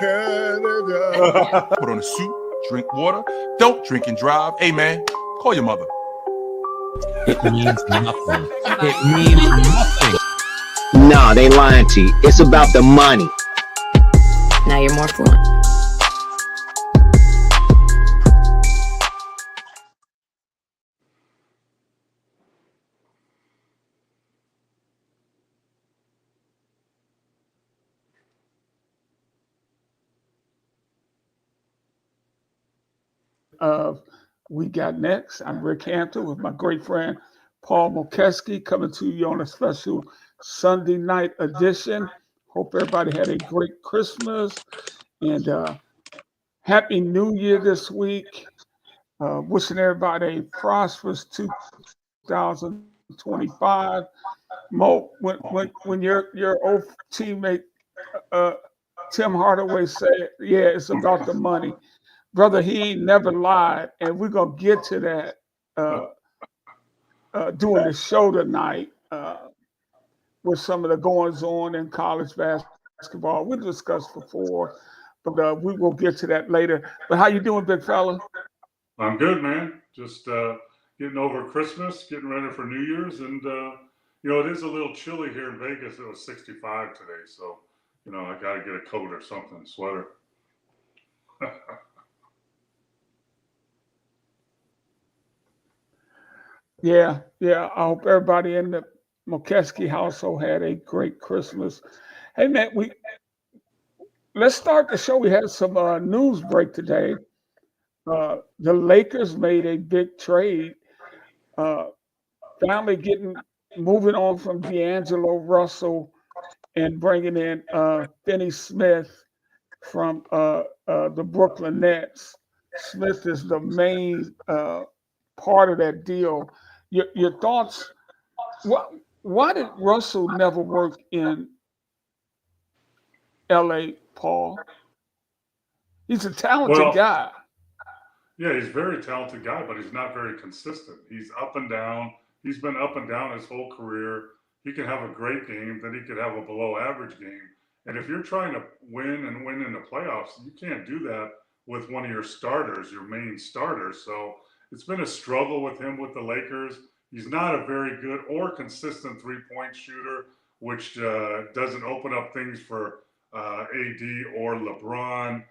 Canada. Put on a suit, drink water, don't drink and drive. Hey, man, call your mother. It means nothing. It means nothing. Nah, they lying to you. It's about the money. Now you're more fluent. We Got Next. I'm Rick Hampton with my great friend Paul Mokeski coming to you on a special Sunday night edition. Hope everybody had a great Christmas and Happy New Year this week. Wishing everybody a prosperous 2025. Mo, when your old teammate Tim Hardaway said, "Yeah, it's about the money." Brother, he ain't never lied, and we're gonna get to that doing the show tonight with some of the goings on in college basketball. We discussed before, but we will get to that later. But how you doing, big fella? I'm good, man. Just getting over Christmas, getting ready for New Year's, and it is a little chilly here in Vegas. It was 65 today, so I got to get a coat or something, sweater. Yeah. I hope everybody in the Mokeski household had a great Christmas. Hey, man, let's start the show. We had some news break today. The Lakers made a big trade, finally moving on from D'Angelo Russell and bringing in Finney Smith from the Brooklyn Nets. Smith is the main part of that deal. Your thoughts? Why did Russell never work in LA, Paul? He's a talented guy. Yeah, he's a very talented guy, but he's not very consistent. He's up and down. He's been up and down his whole career. He can have a great game, then he could have a below average game. And if you're trying to win in the playoffs, you can't do that with one of your starters, your main starters. So it's been a struggle with him with the Lakers. He's not a very good or consistent three-point shooter, which doesn't open up things for AD or LeBron.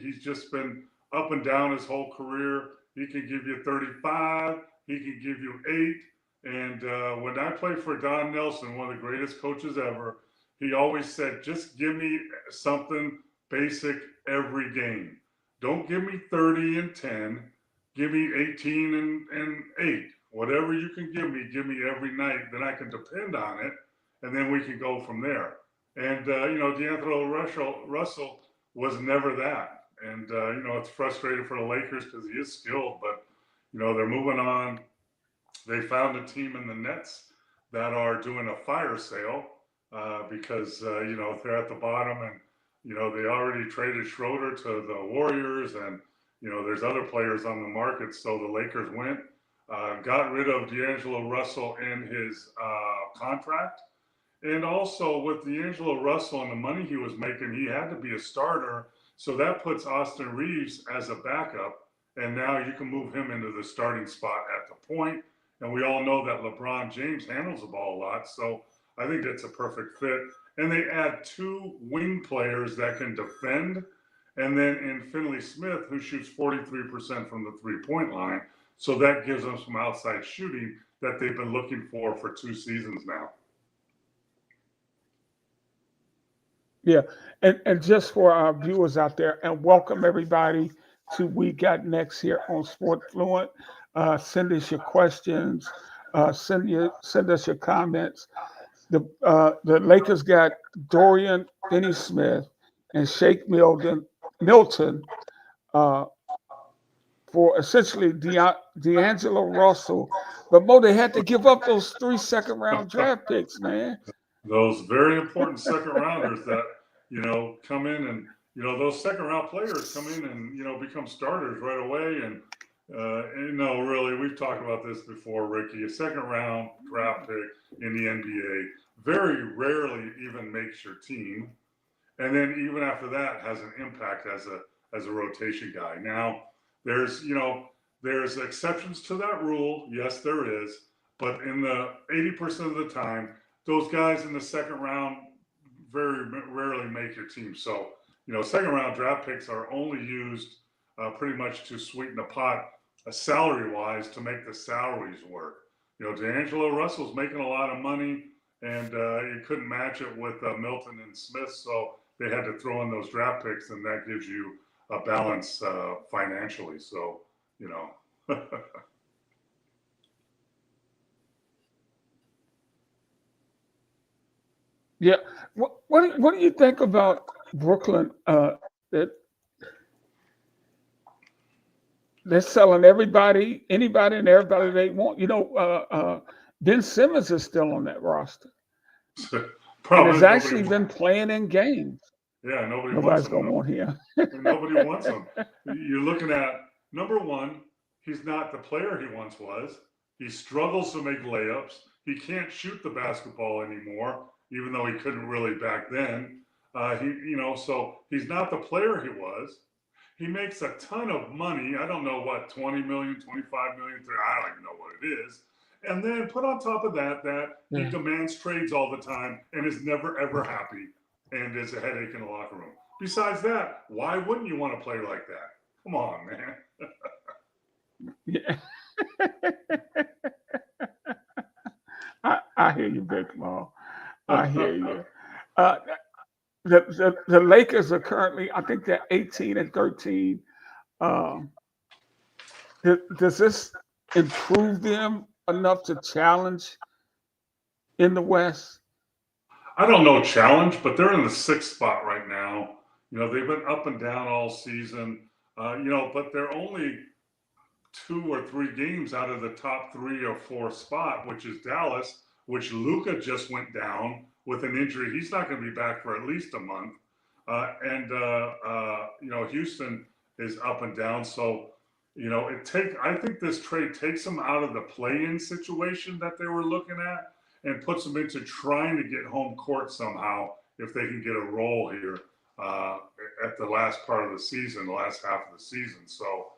He's just been up and down his whole career. He can give you 35. He can give you 8. And when I played for Don Nelson, one of the greatest coaches ever, he always said, just give me something basic every game. Don't give me 30 and 10. Give me 18 and 8. Whatever you can give me every night. Then I can depend on it, and then we can go from there. And, D'Angelo Russell was never that. And, it's frustrating for the Lakers because he is skilled, but, they're moving on. They found a team in the Nets that are doing a fire sale because, they're at the bottom and, they already traded Schroeder to the Warriors and, there's other players on the market. So the Lakers went, got rid of D'Angelo Russell and his contract. And also with D'Angelo Russell and the money he was making, he had to be a starter. So that puts Austin Reeves as a backup. And now you can move him into the starting spot at the point. And we all know that LeBron James handles the ball a lot. So I think that's a perfect fit. And they add 2 wing players that can defend. And then in Finney Smith, who shoots 43% from the three-point line. So that gives them some outside shooting that they've been looking for 2 seasons now. Yeah, and just for our viewers out there, and welcome everybody to We Got Next here on Sport Fluent. Send us your questions. Send us your comments. The Lakers got Dorian Finney-Smith and Shake Milton for essentially D'Angelo Russell. But Mo, they had to give up those 3 second-round draft picks, man. Those very important second rounders that, come in and, those second round players come in and, become starters right away. And, really, we've talked about this before, Ricky. A second round draft pick in the NBA very rarely even makes your team. and then even after that has an impact as a rotation guy. Now there's exceptions to that rule. Yes, there is, but in the 80% of the time, those guys in the second round very rarely make your team. So second round draft picks are only used pretty much to sweeten the pot, salary wise, to make the salaries work. D'Angelo Russell's making a lot of money, and you couldn't match it with Milton and Smith, so they had to throw in those draft picks, and that gives you a balance financially. So, Yeah. What do you think about Brooklyn? That they're selling anybody, and everybody they want. Ben Simmons is still on that roster, and Problem has is actually been playing in games. yeah, nobody Nobody's wants gonna him. want him. Nobody wants him. You're looking at, number one, he's not the player he once was. He struggles to make layups. He can't shoot the basketball anymore, even though he couldn't really back then. So he's not the player he was. He makes a ton of money. I don't know what, 20 million, 25 million, I don't even know what it is. And then put on top of that he demands trades all the time and is never, ever happy and is a headache in the locker room. Besides that, why wouldn't you want to play like that? Come on, man. Yeah. I hear you, Big Mo. I hear you. The Lakers are currently, I think they're 18 and 13. Does this improve them enough to challenge in the West? I don't know challenge, but they're in the 6th spot right now. They've been up and down all season. But they're only 2 or 3 games out of the top 3 or 4 spot, which is Dallas, which Luka just went down with an injury. He's not going to be back for at least a month. Houston is up and down. So, I think this trade takes them out of the play-in situation that they were looking at and puts them into trying to get home court somehow if they can get a roll here at the last part of the season, the last half of the season. So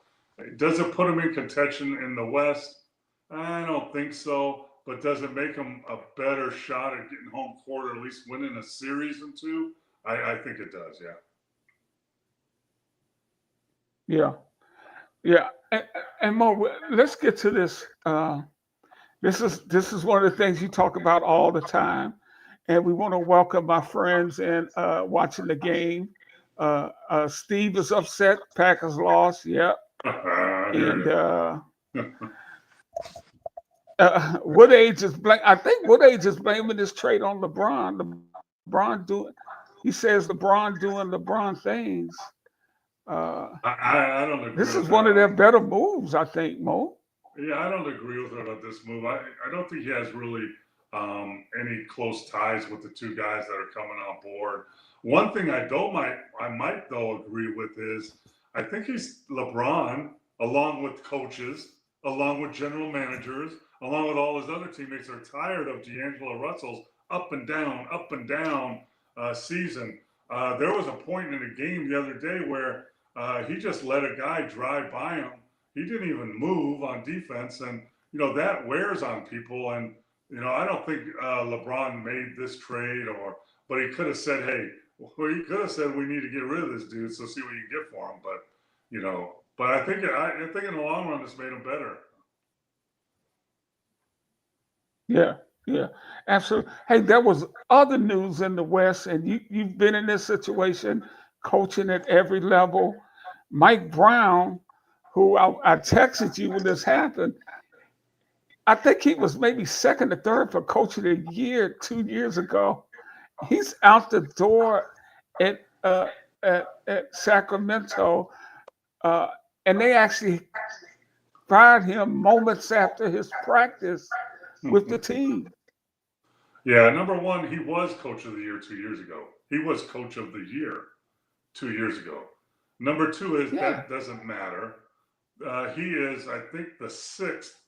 does it put them in contention in the West? I don't think so. But does it make them a better shot at getting home court or at least winning a series or 2? I think it does, yeah. Yeah. And Mo, let's get to this. This is one of the things you talk about all the time, and we want to welcome my friends and watching the game. Steve is upset. Packers lost. Yep. And Woodage is I think Woodage is blaming this trade on LeBron. He says LeBron doing LeBron things. I don't agree. This is one of their better moves, I think, Mo. Yeah, I don't agree with her about this move. I don't think he has really any close ties with the 2 guys that are coming on board. One thing I might though agree with is I think LeBron, along with coaches, along with general managers, along with all his other teammates, are tired of D'Angelo Russell's up and down season. There was a point in a game the other day where he just let a guy drive by him. He didn't even move on defense, and that wears on people. And I don't think LeBron made this trade, but he could have said, "Hey," he could have said, "We need to get rid of this dude, so see what you can get for him." But I think in the long run, this made him better. Yeah, absolutely. Hey, there was other news in the West, and you've been in this situation, coaching at every level. Mike Brown, who I texted you when this happened, I think he was maybe second or third for Coach of the Year 2 years ago. He's out the door at Sacramento, and they actually fired him moments after his practice with the team. Yeah, number one, he was Coach of the Year 2 years ago. He was Coach of the Year 2 years ago. Number 2 is that doesn't matter. He is, I think, the 6th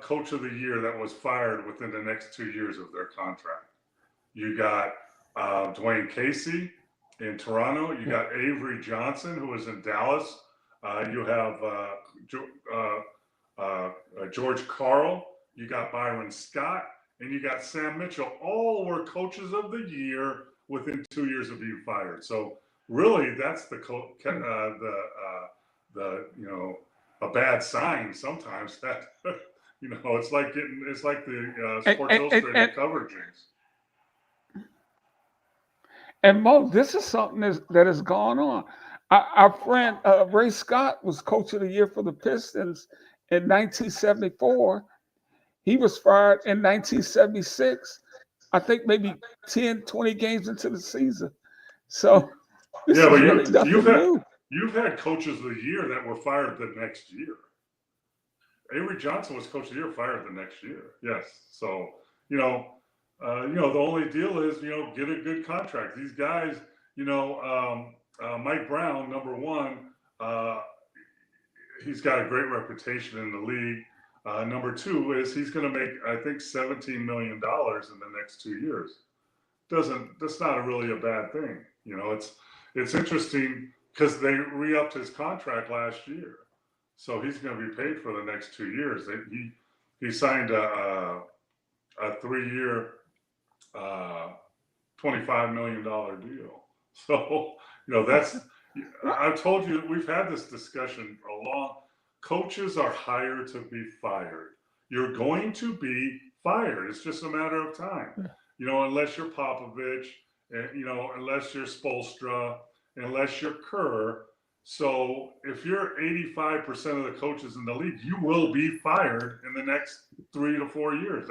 Coach of the Year that was fired within the next 2 years of their contract. You got Dwayne Casey in Toronto. You got Avery Johnson, who is in Dallas. You have George Karl. You got Byron Scott, and you got Sam Mitchell. All were coaches of the year within 2 years of being fired. So really, that's the a bad sign sometimes. That it's like the Sports Illustrated coverage. And Mo, this is something that has gone on. Our friend Ray Scott was coach of the year for the Pistons in 1974. He was fired in 1976, I think maybe 10, 20 games into the season. So this is really nothing new. You've had coaches of the year that were fired the next year. Avery Johnson was coach of the year, fired the next year. Yes. So, the only deal is, get a good contract. These guys, Mike Brown, number one, he's got a great reputation in the league. Number two is he's going to make, I think, $17 million in the next 2 years. That's not really a bad thing. It's interesting because they re-upped his contract last year. So he's going to be paid for the next 2 years. He signed a 3-year, $25 million deal. So, I've told you, we've had this discussion coaches are hired to be fired. You're going to be fired. It's just a matter of time. Unless you're Popovich, unless you're Spoelstra, unless you're Kerr. So if you're 85% of the coaches in the league, you will be fired in the next 3 to 4 years.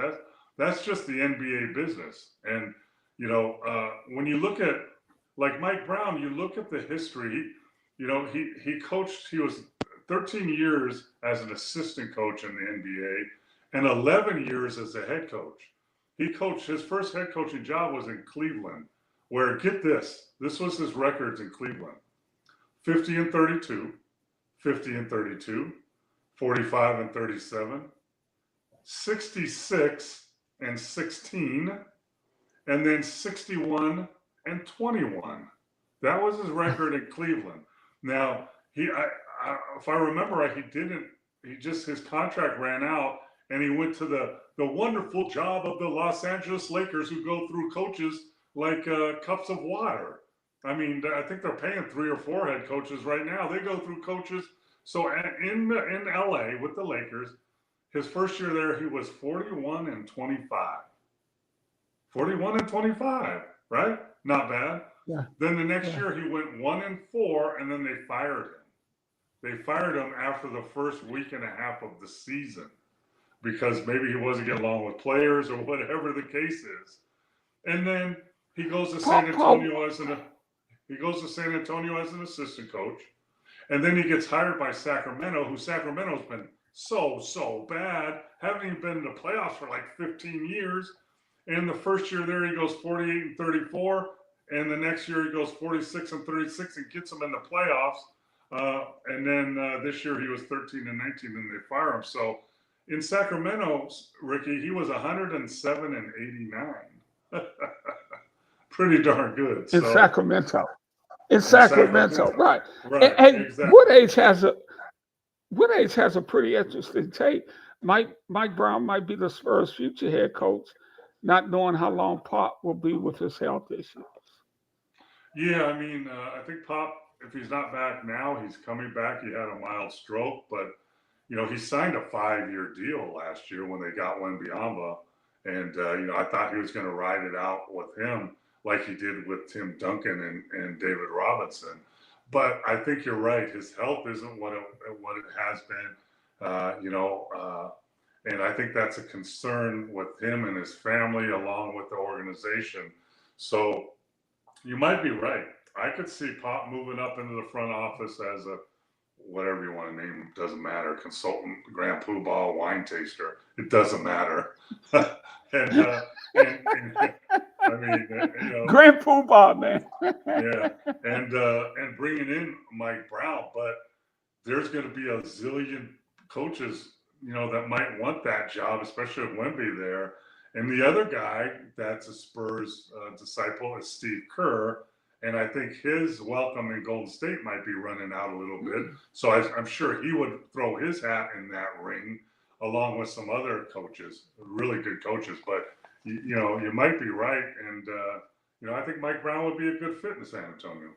That's just the NBA business. And, when you look at, like Mike Brown, you look at the history, he coached, he was 13 years as an assistant coach in the NBA and 11 years as a head coach. His first head coaching job was in Cleveland, where, get this was his records in Cleveland: 50 and 32, 50 and 32, 45 and 37, 66 and 16, and then 61 and 21. That was his record in Cleveland. Now, if I remember right, his contract ran out and he went to the wonderful job of the Los Angeles Lakers, who go through coaches like cups of water. I mean, I think they're paying 3 or 4 head coaches right now. They go through coaches. So in LA with the Lakers, his first year there, he was 41 and 25. 41 and 25, right? Not bad. Yeah. Then the next year he went 1 and 4, and then they fired him. They fired him after the first week and a half of the season because maybe he wasn't getting along with players or whatever the case is. And then he goes to San Antonio as an assistant coach. And then he gets hired by Sacramento, who Sacramento's been so bad. Haven't even been in the playoffs for like 15 years. And the first year there, he goes 48 and 34. And the next year, he goes 46 and 36 and gets them in the playoffs. And then this year, he was 13 and 19, and they fire him. So in Sacramento, Ricky, he was 107 and 89. Pretty darn good. In Sacramento. In Sacramento, right. Right. And exactly. Woodage has a pretty interesting take. Mike Brown might be the Spurs' future head coach, not knowing how long Pop will be with his health issues. Yeah, I mean, I think Pop, if he's not back now, he's coming back. He had a mild stroke, but, he signed a 5-year deal last year when they got Wembanyama. And, I thought he was going to ride it out with him like he did with Tim Duncan and David Robinson. But I think you're right. His health isn't what it has been, and I think that's a concern with him and his family along with the organization. So you might be right. I could see Pop moving up into the front office as a, whatever you want to name him, doesn't matter, consultant, Grand Poobah, wine taster. It doesn't matter. and I mean, Grand Poobah, man. yeah, and bringing in Mike Brown, but there's going to be a zillion coaches, that might want that job, especially with Wemby there. And the other guy that's a Spurs disciple is Steve Kerr. And I think his welcome in Golden State might be running out a little bit. So I'm sure he would throw his hat in that ring along with some other coaches, really good coaches. But, you might be right. And, I think Mike Brown would be a good fit in San Antonio.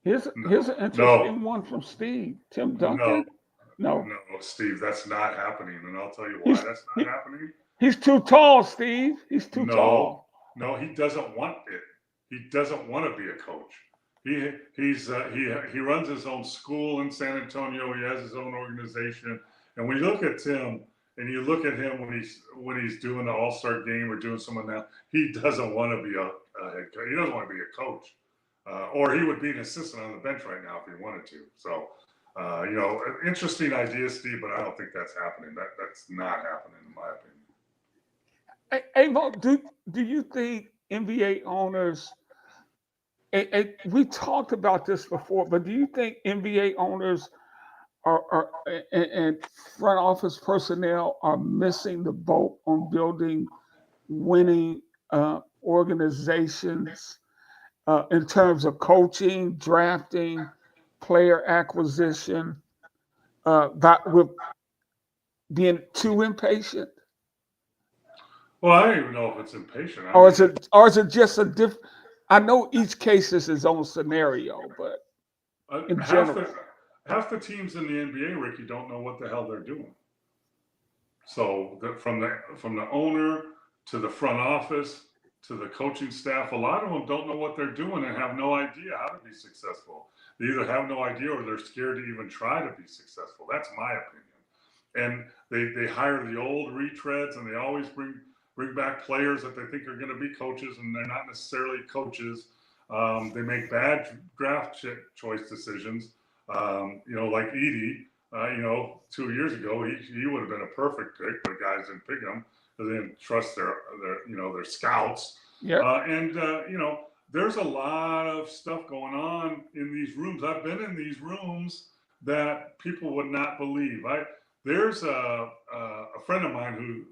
Here's an interesting one from Steve. Tim Duncan. No, Steve, that's not happening. And I'll tell you why that's not happening. He's too tall, Steve. He's too tall. No, he doesn't want it. He doesn't want to be a coach. He runs his own school in San Antonio. He has his own organization. And when you look at Tim and you look at him when he's doing the All-Star game or doing some of that, he doesn't want to be a head coach. He doesn't want to be a coach. Or he would be an assistant on the bench right now if he wanted to. So, interesting idea, Steve, but I don't think that's happening. That's not happening in my opinion. Hey, Mo, do you think NBA owners, and we talked about this before, but do you think NBA owners are and front office personnel are missing the boat on building winning organizations in terms of coaching, drafting, player acquisition, with being too impatient? Well, I don't even know if it's impatient. Or is it just a different? I know each case is its own scenario, but in general, half the teams in the NBA, Ricky, don't know what the hell they're doing. So from the owner to the front office to the coaching staff, a lot of them don't know what they're doing and have no idea how to be successful. They either have no idea or they're scared to even try to be successful. That's my opinion. And they hire the old retreads, and they always bring back players that they think are going to be coaches, and they're not necessarily coaches. They make bad draft choice decisions. Like Edey, 2 years ago, he would have been a perfect pick, but guys didn't pick him because they didn't trust their scouts. Yeah. There's a lot of stuff going on in these rooms. I've been in these rooms that people would not believe. There's a friend of mine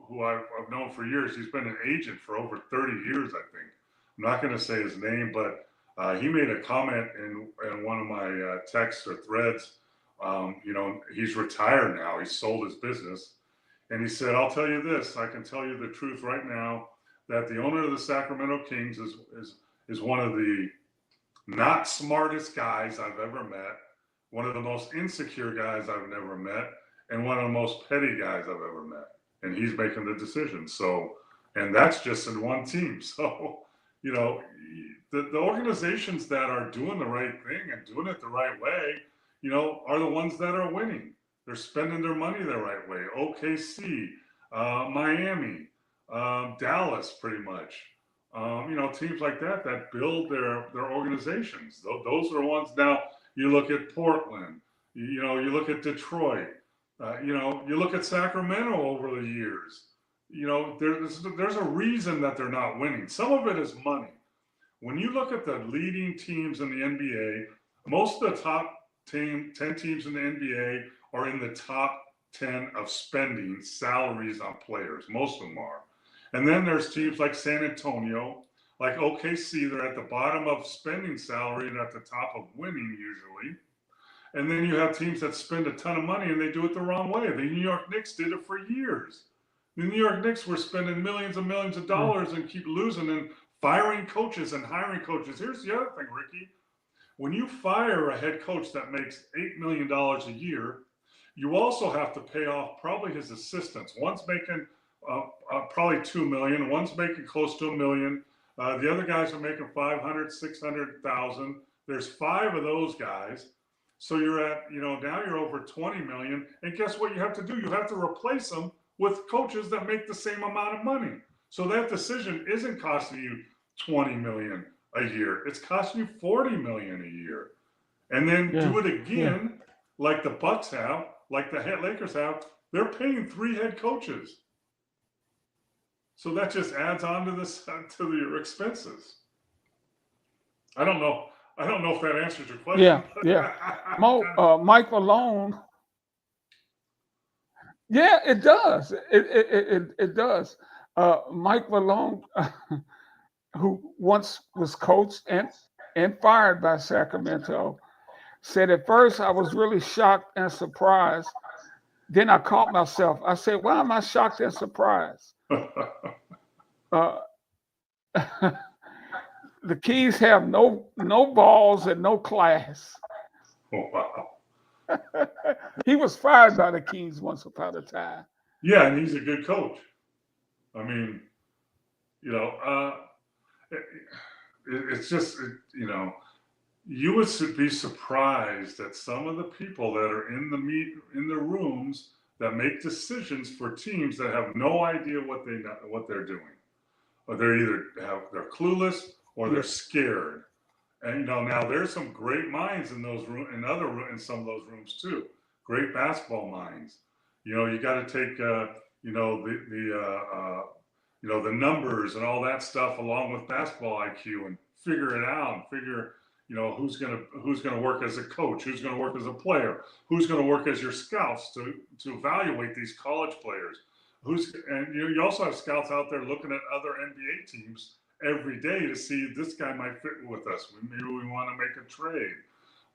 who I've known for years. He's been an agent for over 30 years, I think. I'm not going to say his name, but he made a comment in one of my texts or threads. He's retired now. He sold his business. And he said, I'll tell you this. I can tell you the truth right now that the owner of the Sacramento Kings is one of the not smartest guys I've ever met, one of the most insecure guys I've never met, and one of the most petty guys I've ever met. And he's making the decision. So, and that's just in one team. So, the organizations that are doing the right thing and doing it the right way, are the ones that are winning. They're spending their money the right way. OKC, Miami, Dallas, pretty much. Teams like that build their organizations. Those are the ones. Now, you look at Portland, you look at Detroit, you look at Sacramento over the years. There's a reason that they're not winning. Some of it is money. When you look at the leading teams in the NBA, most of the top 10 teams in the NBA are in the top 10 of spending salaries on players. Most of them are. And then there's teams like San Antonio, like OKC, they're at the bottom of spending salary and at the top of winning usually. And then you have teams that spend a ton of money and they do it the wrong way. The New York Knicks did it for years. The New York Knicks were spending millions and millions of dollars and keep losing and firing coaches and hiring coaches. Here's the other thing, Ricky. When you fire a head coach that makes $8 million a year, you also have to pay off probably his assistants. One's making probably $2 million. One's making close to $1 million. The other guys are making $500,000, $600,000. There's 5 of those guys. So you're at, now you're over $20 million. And guess what you have to do? You have to replace them with coaches that make the same amount of money. So that decision isn't costing you $20 million a year. It's costing you $40 million a year. And then do it again, like the Bucks have, like the Lakers have. They're paying 3 head coaches. So that just adds on to your expenses. I don't know if that answers your question. Yeah. Mike Malone Yeah, it does. It does. Mike Malone, who once was coached and fired by Sacramento, said at first I was really shocked and surprised. Then I caught myself. I said, "Why am I shocked and surprised?" Uh, the Kings have no balls and no class. Oh, wow. He was fired by the Kings once upon a time. Yeah, and he's a good coach. I mean, you know, it's just, you would be surprised at some of the people that are in the rooms that make decisions for teams that have no idea what they're doing, or they're clueless or they're scared. And now there's some great minds in those in some of those rooms too. Great basketball minds. You got to take the numbers and all that stuff along with basketball IQ and figure it out and figure who's gonna work as a coach, who's gonna work as a player, who's gonna work as your scouts to evaluate these college players. You also have scouts out there looking at other NBA teams every day to see this guy might fit with us. Maybe we want to make a trade.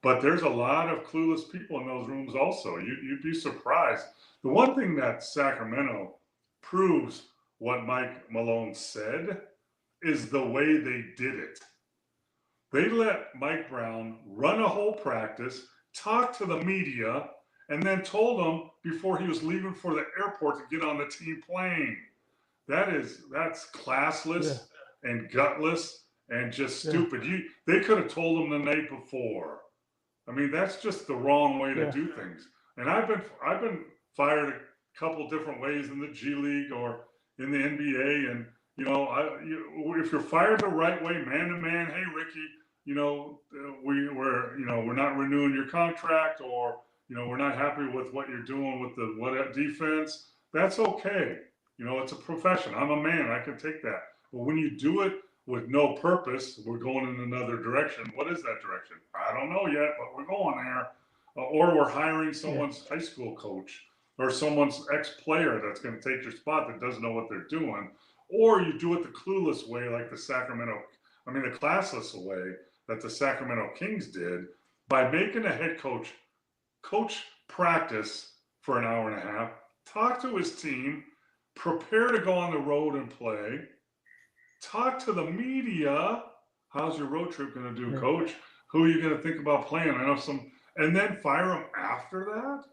But there's a lot of clueless people in those rooms also. You'd be surprised. The one thing that Sacramento proves what Mike Malone said is the way they did it. They let Mike Brown run a whole practice, talk to the media, and then told him before he was leaving for the airport to get on the team plane. That's classless and gutless and just stupid. They could have told him the night before. I mean, that's just the wrong way to do things. And I've been fired a couple different ways in the G League or in the NBA. And if you're fired the right way, man to man, hey Ricky, we're not renewing your contract, or we're not happy with what you're doing with the defense. That's okay. It's a profession. I'm a man. I can take that. But when you do it with no purpose, we're going in another direction. What is that direction? I don't know yet, but we're going there. Or we're hiring someone's high school coach or someone's ex-player that's going to take your spot that doesn't know what they're doing. Or you do it the clueless way, like the classless way that the Sacramento Kings did by making a head coach practice for an hour and a half, talk to his team, prepare to go on the road and play, talk to the media. How's your road trip going to do, coach? Who are you going to think about playing? I know and then fire him after that?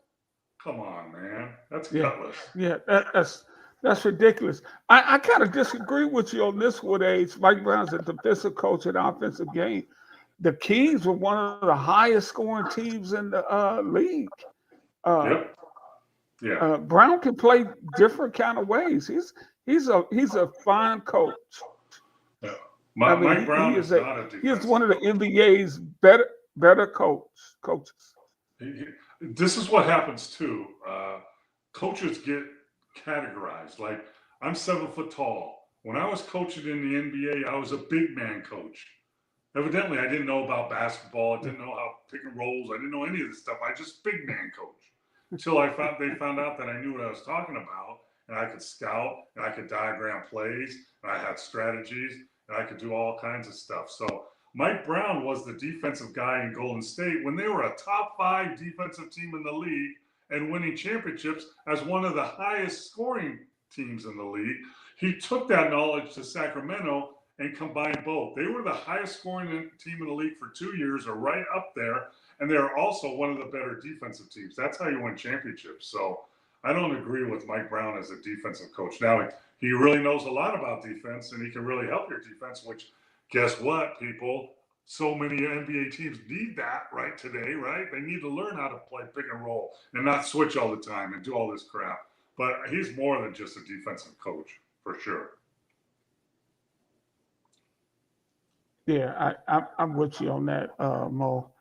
Come on, man. That's gutless. Yeah, that's ridiculous. I kind of disagree with you on this with age. Mike Brown's a defensive coach in the offensive game. The Kings were one of the highest scoring teams in the league. Brown can play different kind of ways. He's a fine coach. Yeah. Mike Brown is not a defensive He's one of the NBA's better coaches. This is what happens too. Coaches get categorized. Like, I'm 7 foot tall. When I was coaching in the NBA, I was a big man coach. Evidently, I didn't know about basketball. I didn't know how pick and rolls. I didn't know any of this stuff. I just big man coach. Until they found out that I knew what I was talking about, and I could scout, and I could diagram plays, and I had strategies, and I could do all kinds of stuff. So Mike Brown was the defensive guy in Golden State when they were a top 5 defensive team in the league and winning championships as one of the highest scoring teams in the league. He took that knowledge to Sacramento and combined both. They were the highest scoring team in the league for 2 years, or right up there, and they're also one of the better defensive teams. That's how you win championships. So I don't agree with Mike Brown as a defensive coach. Now, he really knows a lot about defense, and he can really help your defense, which, guess what, people? So many NBA teams need that right today, right? They need to learn how to play pick and roll and not switch all the time and do all this crap. But he's more than just a defensive coach, for sure. Yeah, I'm with you on that, Mo.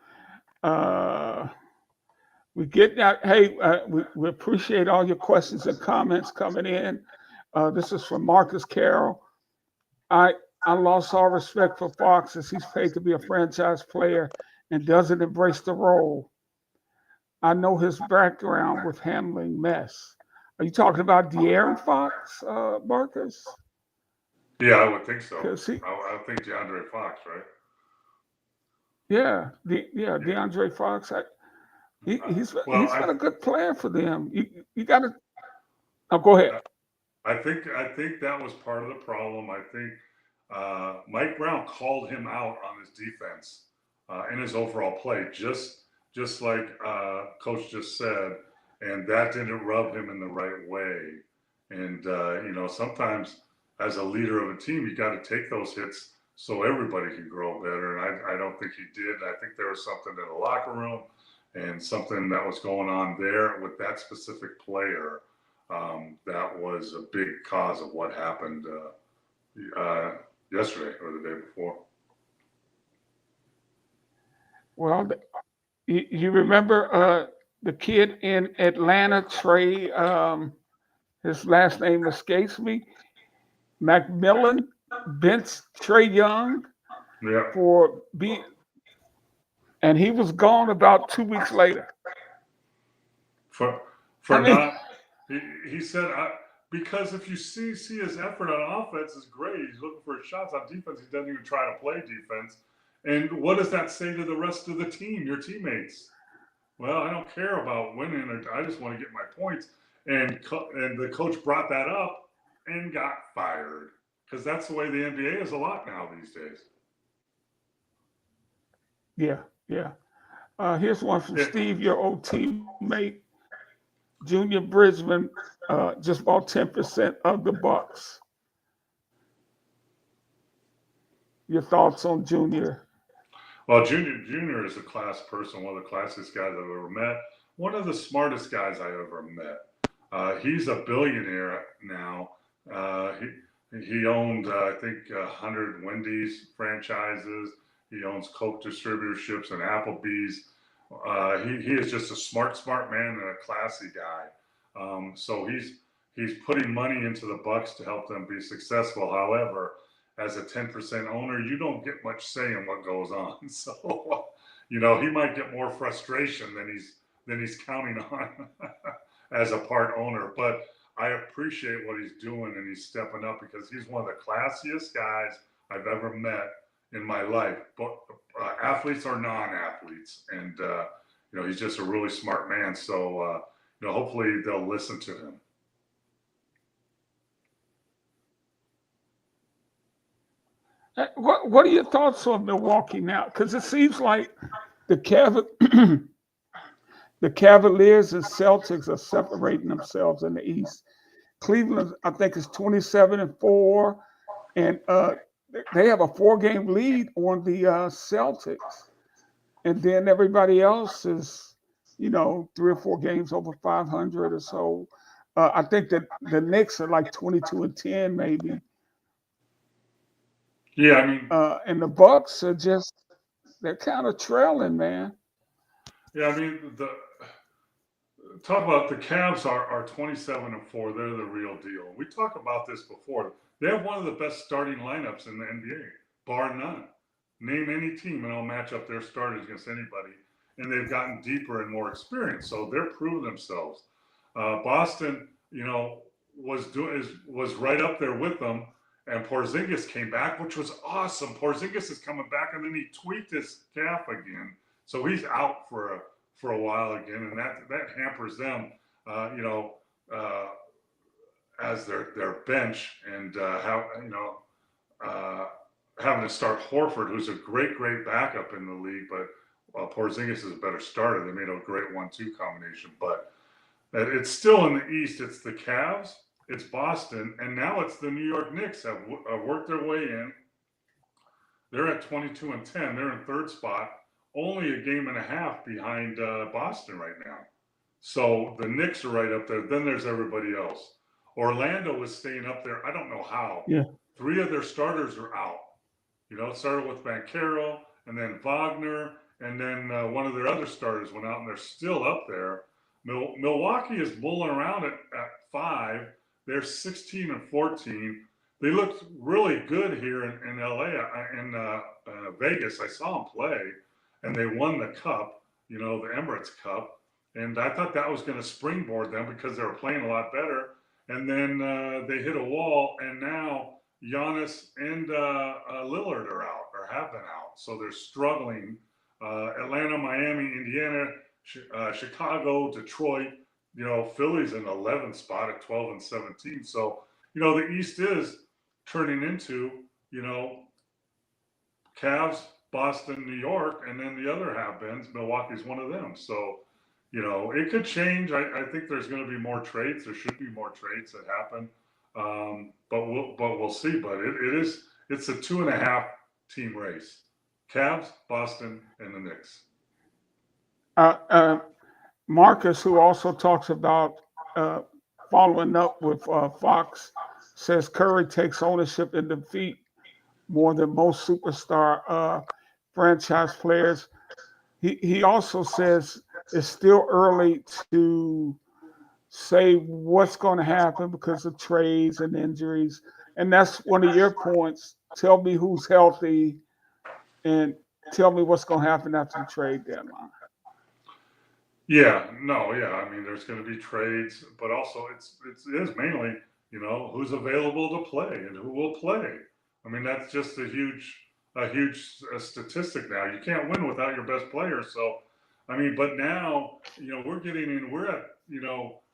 We get that. Hey, we appreciate all your questions and comments coming in. This is from Marcus Carroll. I lost all respect for Fox as he's paid to be a franchise player and doesn't embrace the role. I know his background with handling mess. Are you talking about De'Aaron Fox, Marcus? Yeah, I would think so. Because I think DeAndre Fox, right? DeAndre Fox. He's Well, been a good player for them. You got to. Oh, go ahead. I think that was part of the problem. I think Mike Brown called him out on his defense and his overall play, just like Coach just said, and that didn't rub him in the right way. And sometimes as a leader of a team, you got to take those hits so everybody can grow better. And I don't think he did. I think there was something in the locker room and something that was going on there with that specific player that was a big cause of what happened yesterday or the day before. Well, you remember the kid in Atlanta, Trey? His last name escapes me. McMillan benched Trey Young Yeah. and he was gone about 2 weeks later. He said, because if you see his effort on offense is great, he's looking for his shots. On defense, he doesn't even try to play defense. And what does that say to the rest of the team, your teammates? Well, I don't care about winning. I just want to get my points. And the coach brought that up and got fired because that's the way the NBA is a lot now these days. Yeah. Here's one from Steve, your old teammate. Junior Bridgman just bought 10% of the Bucks. Your thoughts on Junior? Well, Junior is a class person, one of the classiest guys I've ever met, one of the smartest guys I ever met. He's a billionaire now. He owned, I think, 100 Wendy's franchises. He owns Coke distributorships and Applebee's. He is just a smart man and a classy guy. So he's putting money into the Bucks to help them be successful. However, as a 10% owner, you don't get much say in what goes on. So, he might get more frustration than he's counting on as a part owner. But I appreciate what he's doing, and he's stepping up because he's one of the classiest guys I've ever met in my life, but athletes or non-athletes. And, he's just a really smart man. So, hopefully they'll listen to him. What are your thoughts on Milwaukee now? Because it seems like the Cavaliers and Celtics are separating themselves in the East. Cleveland, I think, is 27-4, and they have a 4-game lead on the Celtics, and then everybody else is, 3 or 4 games over 500 or so. I think that the Knicks are like 22-10, maybe. Yeah, I mean, and the Bucks are they're kind of trailing, man. Yeah, I mean, talk about the Cavs are 27-4. They're the real deal. We talked about this before. They have one of the best starting lineups in the NBA, bar none. Name any team and I'll match up their starters against anybody. And they've gotten deeper and more experience, so they're proving themselves. Boston, was right up there with them. And Porzingis came back, which was awesome. Porzingis is coming back, and then he tweaked his calf again, so he's out for a while again, and that hampers them, as their bench, and having to start Horford, who's a great backup in the league, but Porzingis is a better starter. They made a great 1-2 combination, but it's still in the East. It's the Cavs. It's Boston, and now it's the New York Knicks have worked their way in. They're at 22-10. They're in third spot, only a game and a half behind Boston right now. So the Knicks are right up there. Then there's everybody else. Orlando is staying up there. I don't know how. Yeah. 3 of their starters are out. It started with Banchero, and then Wagner, and then one of their other starters went out, and they're still up there. Milwaukee is mulling around at 5. They're 16-14. They looked really good here in LA, in Vegas. I saw them play, and they won the cup, the Emirates Cup. And I thought that was going to springboard them because they were playing a lot better. And then they hit a wall, and now Giannis and Lillard are out or have been out. So they're struggling. Atlanta, Miami, Indiana, Chicago, Detroit. Philly's in the 11th spot at 12-17. So, the East is turning into, Cavs, Boston, New York, and then the other half-bends, Milwaukee's one of them. So, it could change. I think there's going to be more trades. There should be more trades that happen. But we'll see. But it's a 2.5 team race. Cavs, Boston, and the Knicks. Marcus, who also talks about following up with Fox, says Curry takes ownership in defeat more than most superstar franchise players. He also says it's still early to say what's going to happen because of trades and injuries. And that's one of your points. Tell me who's healthy and tell me what's going to happen after the trade deadline. Yeah, no, yeah. I mean, there's going to be trades, but also it is mainly, who's available to play and who will play. I mean, that's just a huge statistic now. You can't win without your best player. So, I mean, but now, we're at,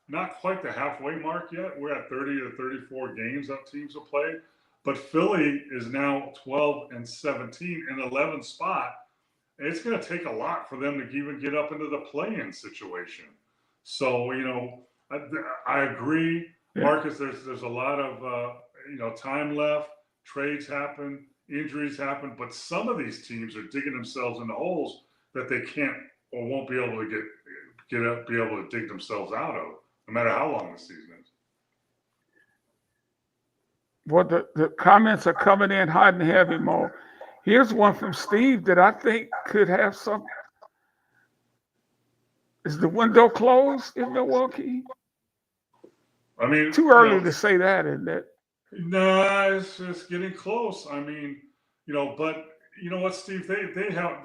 not quite the halfway mark yet. We're at 30 to 34 games that teams have played. But Philly is now 12-17 in 11th spot. It's going to take a lot for them to even get up into the play-in situation. So, I agree, Marcus. There's a lot of time left. Trades happen, injuries happen, but some of these teams are digging themselves into holes that they can't or won't be able to be able to dig themselves out of, no matter how long the season is. Well, the comments are coming in hot and heavy, Mo. Here's one from Steve that I think could have some. Is the window closed in Milwaukee? I mean, too early to say that, isn't it? Nah, it's just getting close. I mean, but you know what, Steve? They've had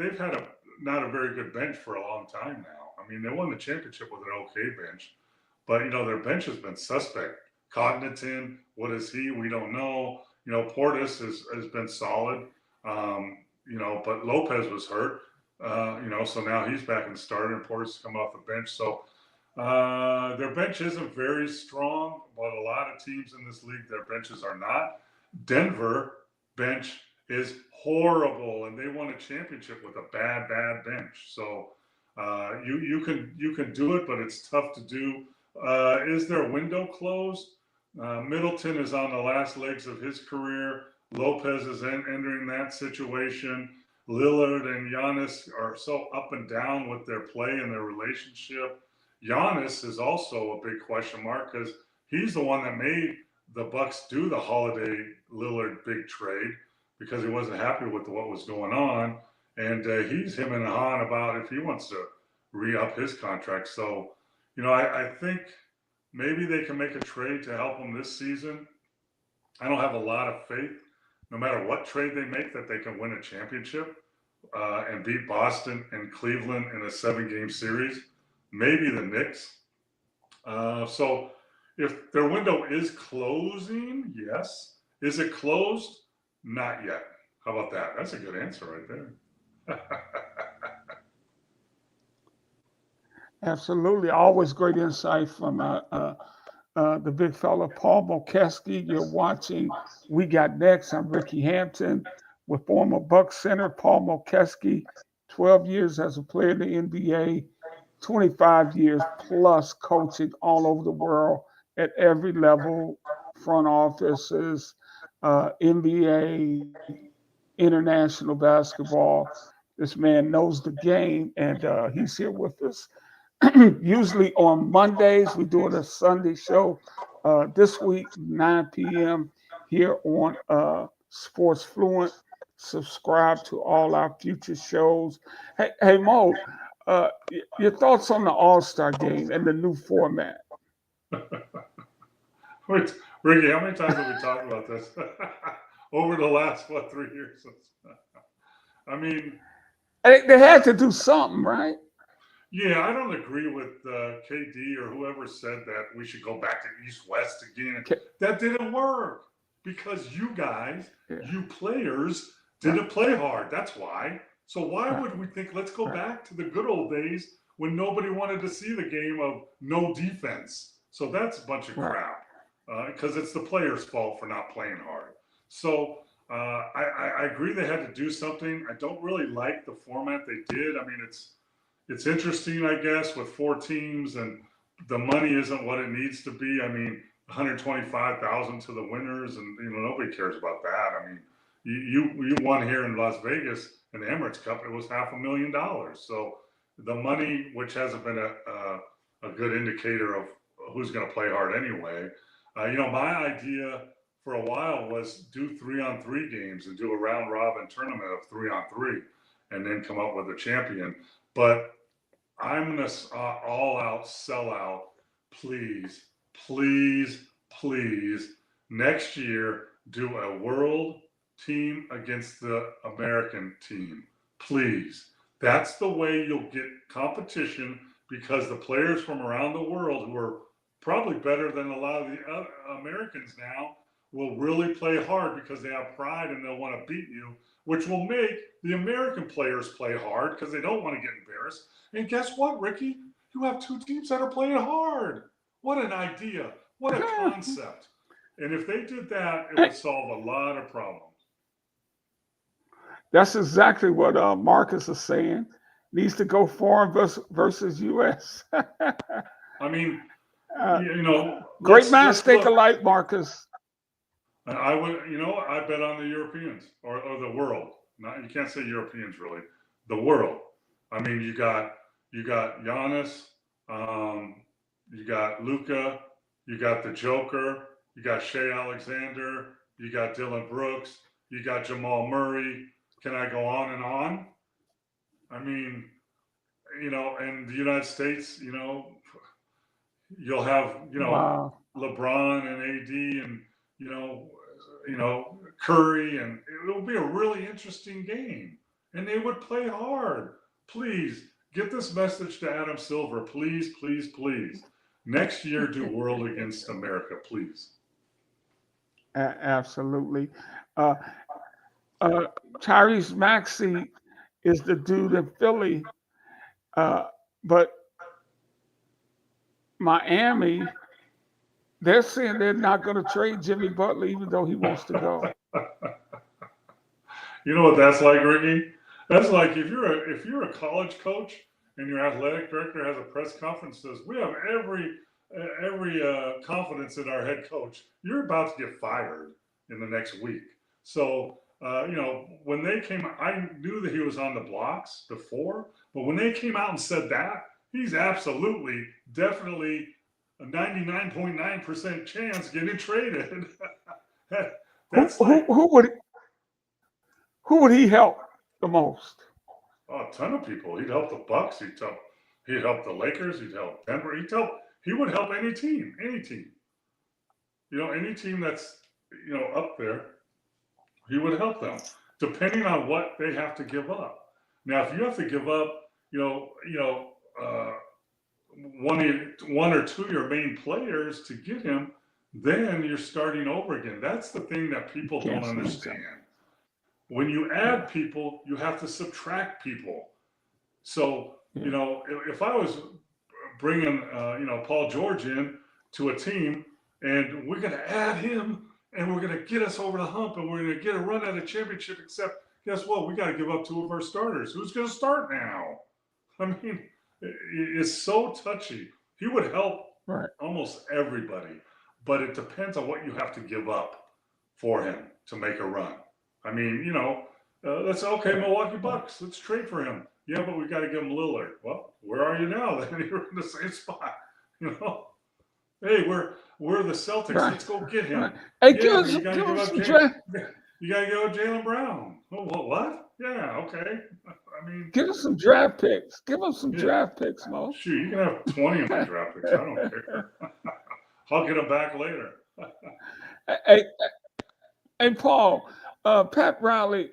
not a very good bench for a long time now. I mean, they won the championship with an okay bench, but their bench has been suspect. Connaughton, what is he? We don't know. Portis has been solid. But Lopez was hurt. So now he's back in the starter, and Portis has come off the bench. So their bench isn't very strong, but a lot of teams in this league, their benches are not. Denver bench is horrible, and they won a championship with a bad bench. So you can do it, but it's tough to do. Is their window closed? Middleton is on the last legs of his career. Lopez is entering that situation. Lillard and Giannis are so up and down with their play and their relationship. Giannis is also a big question mark because he's the one that made the Bucks do the Holiday Lillard big trade because he wasn't happy with what was going on. And he's him and Han about if he wants to re-up his contract. So, I think maybe they can make a trade to help him this season. I don't have a lot of faith, no matter what trade they make, that they can win a championship and beat Boston and Cleveland in a 7-game series. Maybe the Knicks. So if their window is closing, yes. Is it closed? Not yet. How about that? That's a good answer right there. Absolutely. Always great insight from the big fella, Paul Mokeski. You're watching We Got Next. I'm Ricky Hampton with former Bucks center Paul Mokeski, 12 years as a player in the NBA, 25 years plus coaching all over the world at every level, front offices, NBA, international basketball. This man knows the game, and he's here with us. Usually on Mondays, we're doing a Sunday show. This week, 9 p.m. here on Sports Fluent. Subscribe to all our future shows. Hey Mo, your thoughts on the All-Star game and the new format? Wait, Ricky, how many times have we talked about this over the last 3 years? I mean, they had to do something, right? Yeah, I don't agree with KD or whoever said that we should go back to East-West again. That didn't work because you guys, you players, didn't play hard. That's why. So why would we think, let's go back to the good old days when nobody wanted to see the game of no defense? So that's a bunch of crap because it's the players' fault for not playing hard. So I agree they had to do something. I don't really like the format they did. I mean, it's interesting, I guess, with 4 teams and the money isn't what it needs to be. I mean, 125,000 to the winners, and nobody cares about that. I mean, you won here in Las Vegas in the Emirates Cup. It was $500,000. So the money, which hasn't been a good indicator of who's going to play hard anyway. My idea for a while was do 3-on-3 games and do a round robin tournament of 3-on-3, and then come up with a champion. But I'm going to all out, sell out. Please, please, please, next year, do a world team against the American team. Please. That's the way you'll get competition because the players from around the world who are probably better than a lot of the Americans now will really play hard because they have pride and they'll want to beat you, which will make the American players play hard because they don't want to get embarrassed. And guess what, Ricky? You have 2 teams that are playing hard. What an idea. What a concept. And if they did that, it would solve a lot of problems. That's exactly what Marcus is saying. Needs to go foreign versus U.S. I mean, great minds think alike, Marcus. I would, I bet on the Europeans or the world. You can't say Europeans really. The world. I mean, you got Giannis, you got Luka, you got the Joker, you got Shea Alexander, you got Dylan Brooks, you got Jamal Murray. Can I go on and on? I mean, and the United States, you'll have, LeBron and AD and, Curry, and it'll be a really interesting game. And they would play hard. Please get this message to Adam Silver. Please, please, please. Next year, do World Against America, please. Absolutely. Tyrese Maxey is the dude in Philly, but Miami, they're saying they're not going to trade Jimmy Butler even though he wants to go. You know what that's like, Ricky? That's like if you're a college coach and your athletic director has a press conference and says, we have every confidence in our head coach. You're about to get fired in the next week. So, when they came, I knew that he was on the blocks before, but when they came out and said that, he's absolutely, definitely a 99.9% chance getting traded. Who would he help the most? A ton of people. He'd help the Bucks. He'd help the Lakers. He'd help Denver. He would help any team. Any team that's up there. He would help them, depending on what they have to give up. Now, if you have to give up, one or two of your main players to get him, then you're starting over again. That's the thing that people don't understand. When you add people, you have to subtract people. So, if I was bringing, Paul George in to a team and we're going to add him and we're going to get us over the hump and we're going to get a run at a championship, except guess what? We got to give up 2 of our starters. Who's going to start now? I mean, it's so touchy. He would help almost everybody, but it depends on what you have to give up for him to make a run. I mean, Milwaukee Bucks, let's trade for him. Yeah, but we got to give him Lillard. Well, where are you now? Then you're in the same spot. Hey, we're the Celtics. Right. Let's go get him. Right. Hey, you got to give up Jaylen Brown. Oh, what? Yeah, okay. I mean, give us some draft picks. Give us some draft picks, Mo. Shoot, you can have 20 of my draft picks. I don't care. I'll get them back later. Hey, Paul. Pat Riley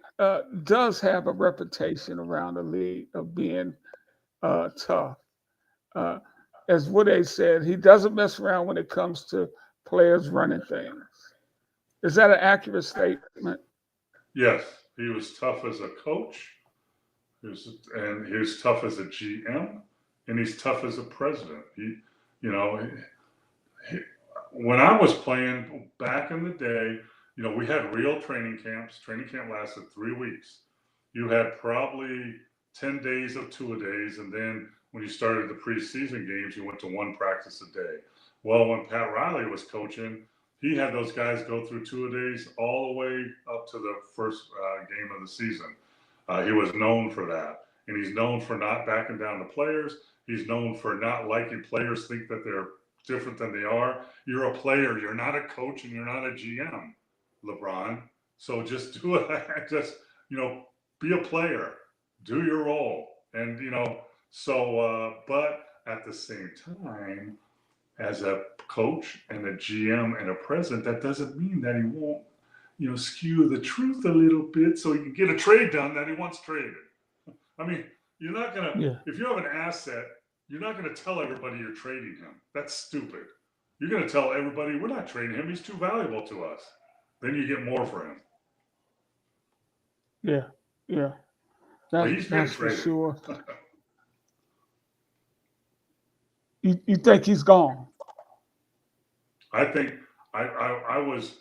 does have a reputation around the league of being tough. As Woody said, he doesn't mess around when it comes to players running things. Is that an accurate statement? Yes, he was tough as a coach, he was tough as a GM, and he's tough as a president. When I was playing back in the day, we had real training camps. Training camp lasted 3 weeks. You had probably 10 days of two-a-days, and then when you started the preseason games, you went to one practice a day. Well, when Pat Riley was coaching, he had those guys go through two-a-days all the way up to the first game of the season. He was known for that, and he's known for not backing down the players. He's known for not liking players think that they're different than they are. You're a player. You're not a coach, and you're not a GM, LeBron. So just do it. Just, be a player. Do your role. And, but at the same time, as a coach and a GM and a president, that doesn't mean that he won't, skew the truth a little bit so he can get a trade done that he wants traded. I mean, you're not going to, if you have an asset, you're not going to tell everybody you're trading him. That's stupid. You're going to tell everybody we're not trading him. He's too valuable to us. Then you get more for him. Yeah. That's for sure. You think he's gone? I think I was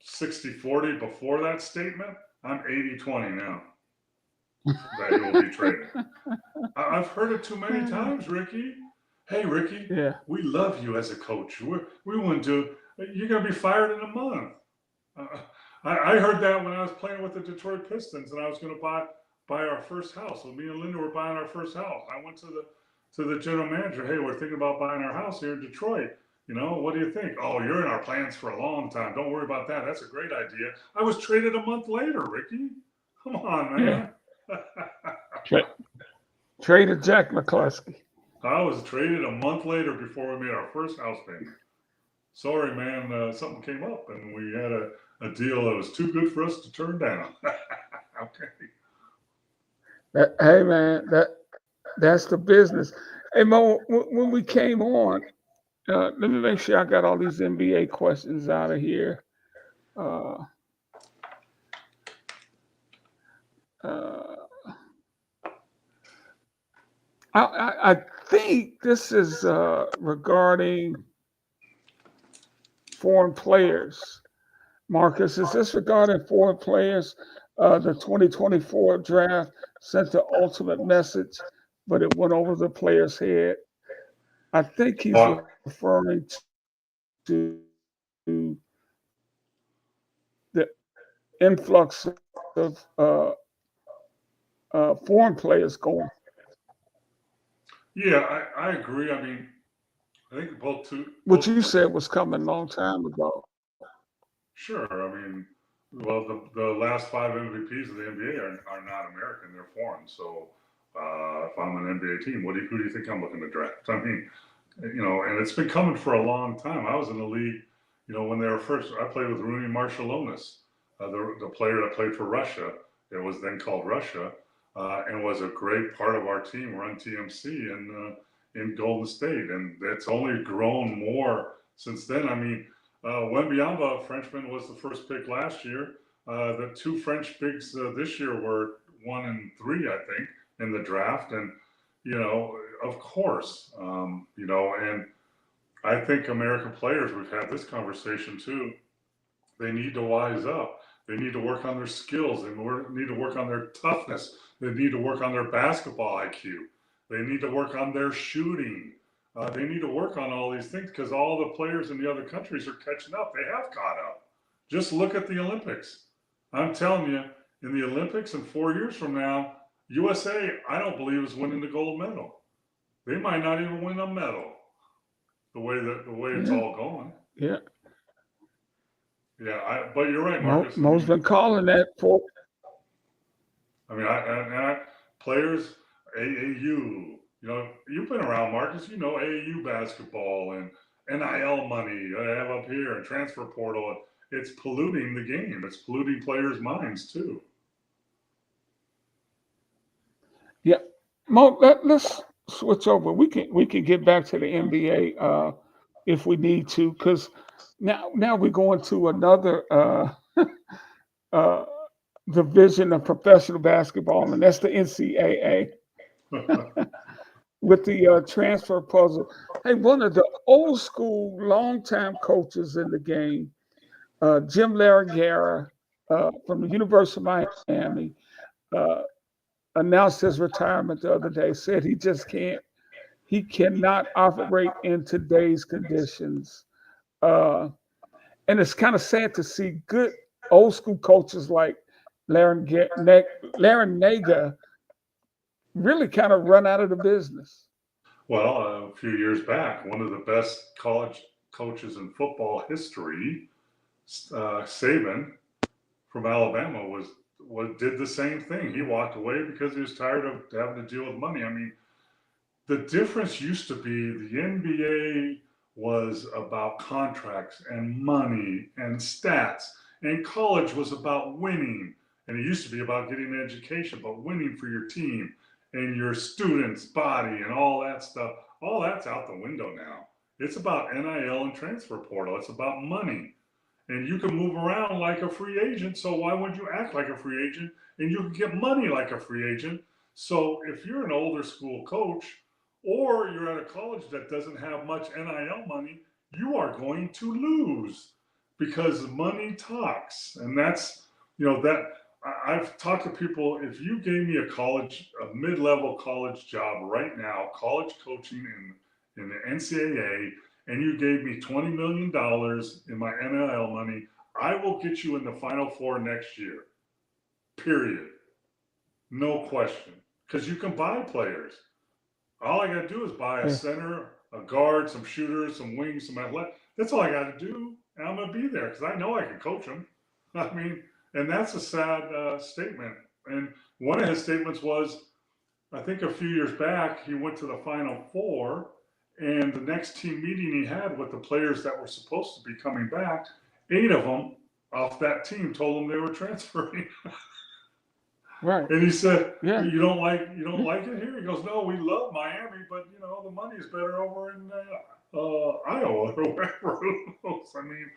60-40 before that statement. I'm 80-20 now. That he will be traded. I've heard it too many times, Ricky. Hey, Ricky, we love you as a coach. We want to. You're going to be fired in a month. I heard that when I was playing with the Detroit Pistons, and I was going to buy our first house. So me and Linda were buying our first house. I went to the general manager. Hey, we're thinking about buying our house here in Detroit. What do you think? Oh, you're in our plans for a long time. Don't worry about that. That's a great idea. I was traded a month later, Ricky. Come on, man. Traded Jack McCluskey. I was traded a month later before we made our first house payment. Sorry, man. Something came up, and we had a deal that was too good for us to turn down. Okay. Hey, man, that's the business. Hey, Mo, when we came on, let me make sure I got all these NBA questions out of here. I think this is regarding foreign players. Marcus, is this regarding foreign players? The 2024 draft sent the ultimate message, but it went over the player's head. I think he's referring to the influx of foreign players going. Yeah, I agree. I mean, I think both what you said was coming a long time ago. Sure. I mean, well, the last 5 MVPs of the NBA are not American; they're foreign. So, if I'm an NBA team, who do you think I'm looking to draft? I mean, and it's been coming for a long time. I was in the league, when they were first. I played with Rooney Marciulionis, the player that played for Russia. It was then called Russia, and was a great part of our team, run TMC in Golden State, and it's only grown more since then. I mean. Wembanyama, Frenchman, was the first pick last year. The 2 French picks this year were 1 and 3, I think, in the draft. And, of course, and I think American players, we've had this conversation too, they need to wise up. They need to work on their skills. They need to work on their toughness. They need to work on their basketball IQ. They need to work on their shooting. They need to work on all these things because all the players in the other countries are catching up. They have caught up. Just look at the Olympics. I'm telling you, in the Olympics in 4 years from now, USA, I don't believe, is winning the gold medal. They might not even win a medal. The way it's all going. Yeah. Yeah, but you're right, Marcus. Mo's been calling that for. I mean, players, AAU. You've been around, Marcus. AAU basketball and NIL money I have up here and transfer portal. It's polluting the game. It's polluting players' minds too. Yeah, Mo. Let's switch over. We can get back to the NBA if we need to, because now we're going to another uh, division of professional basketball, and that's the NCAA with the transfer puzzle. Hey, one of the old school, longtime coaches in the game, Jim Larragara from the University of Miami, uh, announced his retirement the other day. Said he cannot operate in today's conditions. Uh, and it's kind of sad to see good old school coaches like Larry really kind of run out of the business. Well, a few years back, one of the best college coaches in football history, Saban from Alabama, did the same thing. He walked away because he was tired of having to deal with money. I mean, the difference used to be the NBA was about contracts and money and stats, and college was about winning. And it used to be about getting an education, but winning for your team and your students' body and all that stuff. All that's out the window now. It's about NIL and transfer portal. It's about money. And you can move around like a free agent. So why would you act like a free agent? And you can get money like a free agent. So if you're an older school coach, or you're at a college that doesn't have much NIL money, you are going to lose because money talks. And that's, that I've talked to people. If you gave me a mid-level college job right now, college coaching in the NCAA, and you gave me $20 million in my NIL money, I will get you in the Final Four next year. Period. No question. Because you can buy players. All I got to do is buy a center, a guard, some shooters, some wings, some athletic. That's all I got to do, and I'm going to be there because I know I can coach them. I mean, and that's a sad statement. And one of his statements was, I think a few years back, he went to the Final Four, and the next team meeting he had with the players that were supposed to be coming back, 8 of them off that team told him they were transferring. Right. And he said, Yeah. you don't like it here? He goes, no, we love Miami, but the money is better over in Iowa or wherever it goes. I mean,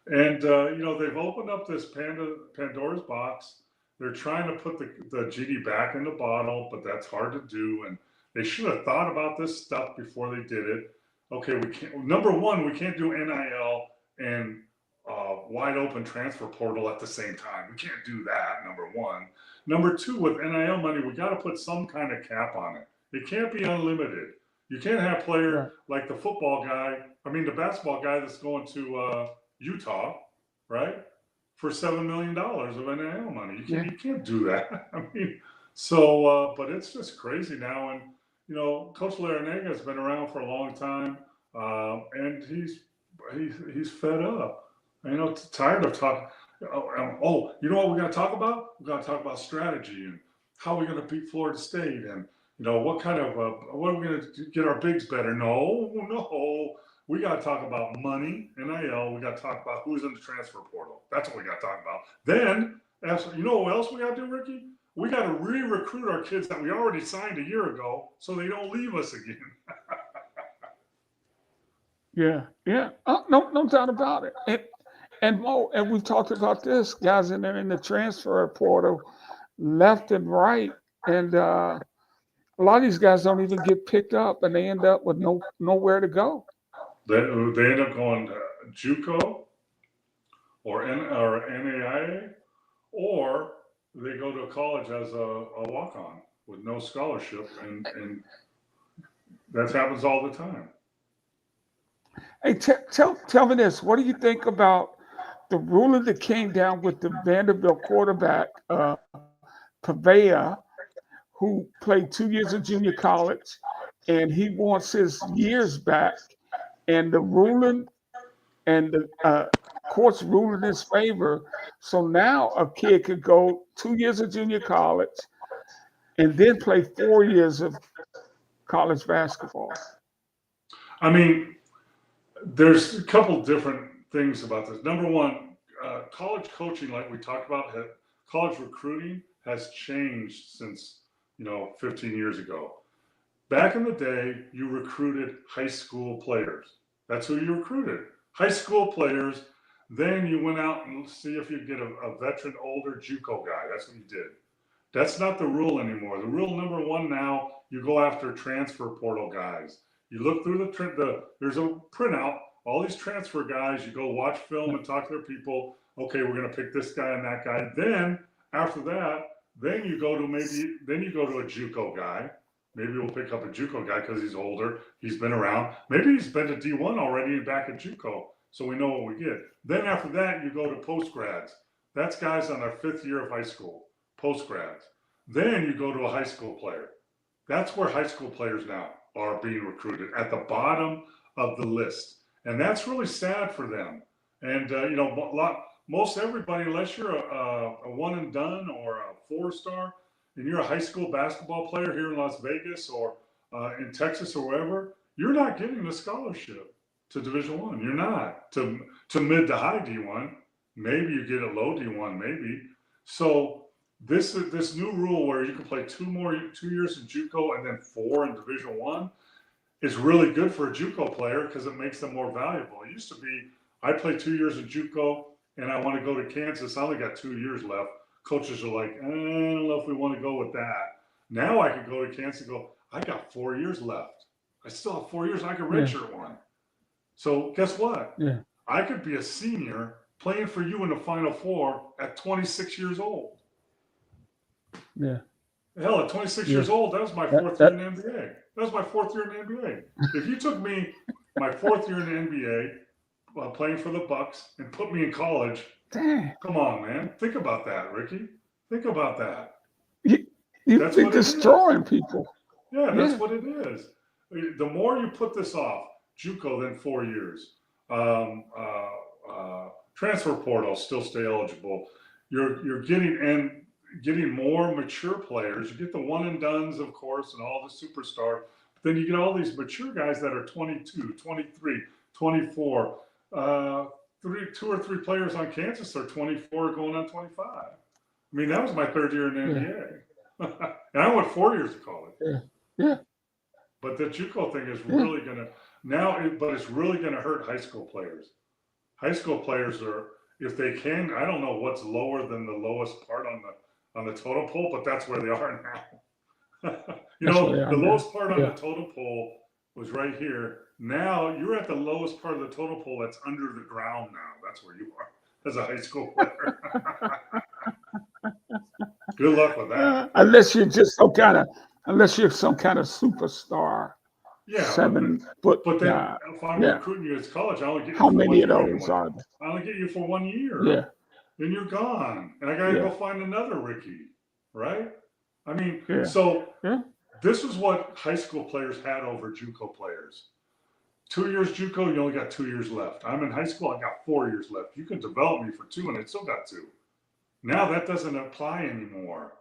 and they've opened up this Pandora's box. They're trying to put the genie back in the bottle, but that's hard to do. And they should have thought about this stuff before they did it. Okay, we can't. Number one, we can't do NIL and wide open transfer portal at the same time. We can't do that. Number one. Number two, with NIL money, we got to put some kind of cap on it. It can't be unlimited. You can't have players like the the basketball guy that's going to Utah, right, for $7 million of NIL money. You can't do that. I mean, so, but it's just crazy now. And, Coach Larragara has been around for a long time, and he's fed up. Tired of talking. Oh, you know what we're going to talk about? We're going to talk about strategy and how we're going to beat Florida State and, what kind of, what are we going to get our bigs better? No. We got to talk about money, NIL. We got to talk about who's in the transfer portal. That's what we got to talk about. Then, you know what else we got to do, Ricky? We got to re-recruit our kids that we already signed a year ago so they don't leave us again. Yeah. No doubt about it. And we've talked about this, guys in the transfer portal, left and right, and a lot of these guys don't even get picked up, and they end up with nowhere to go. They end up going JUCO or NAIA, or they go to college as a walk-on with no scholarship, and that happens all the time. Hey, tell me this. What do you think about the ruling that came down with the Vanderbilt quarterback, Pavea, who played 2 years of junior college, and he wants his years back, and the ruling and the courts ruled in his favor. So now a kid could go 2 years of junior college and then play 4 years of college basketball. I mean, there's a couple different things about this. Number one, college coaching, like we talked about, college recruiting has changed since 15 years ago. Back in the day, you recruited high school players. That's who you recruited. High school players. Then you went out and see if you get a veteran, older JUCO guy. That's what you did. That's not the rule anymore. The rule number one now, you go after transfer portal guys. You look through there's a printout, all these transfer guys, you go watch film and talk to their people. Okay, we're going to pick this guy and that guy. Then after that, then you go to a JUCO guy. Maybe we'll pick up a JUCO guy because he's older. He's been around. Maybe he's been to D1 already and back at JUCO. So we know what we get. Then after that, you go to post grads. That's guys on their 5th year of high school, post grads. Then you go to a high school player. That's where high school players now are being recruited, at the bottom of the list. And that's really sad for them. And, most everybody, unless you're a one and done or a 4-star, and you're a high school basketball player here in Las Vegas or in Texas or wherever, you're not getting a scholarship to Division I. You're not to mid to high D1. Maybe you get a low D1, maybe. So this new rule where you can play 2 years in JUCO and then 4 in Division I is really good for a JUCO player because it makes them more valuable. It used to be, I play 2 years in JUCO and I want to go to Kansas. I only got 2 years left. Coaches are like, I don't know if we want to go with that. Now I could go to Kansas and go, I got 4 years left. I still have 4 years. I can redshirt one. So guess what? Yeah. I could be a senior playing for you in the Final Four at 26 years old. Yeah. Hell, at 26 years old, that was my 4th year in the NBA. That was my 4th year in the NBA. If you took me my 4th year in the NBA playing for the Bucks and put me in college, Dang. come on, man. Think about that, Ricky. Think about that. You've been destroying people. Yeah, that's what it is. The more you put this off, JUCO, then 4 years. Transfer portal, still stay eligible. You're getting more mature players. You get the one and dones, of course, and all the superstar. But then you get all these mature guys that are 22, 23, 24. 2 or 3 players on Kansas are 24 going on 25. I mean, that was my 3rd year in the NBA. And I went 4 years of college. Yeah. But the JUCO thing is really going to but it's really going to hurt high school players. High school players are, if they can, I don't know what's lower than the lowest part on the totem pole, but that's where they are now. The lowest part on the totem pole was right here. Now you're at the lowest part of the totem pole that's under the ground now. That's where you are as a high school player. Good luck with that. Unless you're some kind of superstar. Yeah, 7 foot. But then if I'm recruiting you as college, I only get you how for many of 1 year those anyway. are there? I only get you for 1 year. Yeah. Then you're gone, and I got to go find another Ricky, right? I mean, this is what high school players had over JUCO players. 2 years JUCO, you only got 2 years left. I'm in high school, I got 4 years left. You can develop me for 2, and I still got 2. Now that doesn't apply anymore.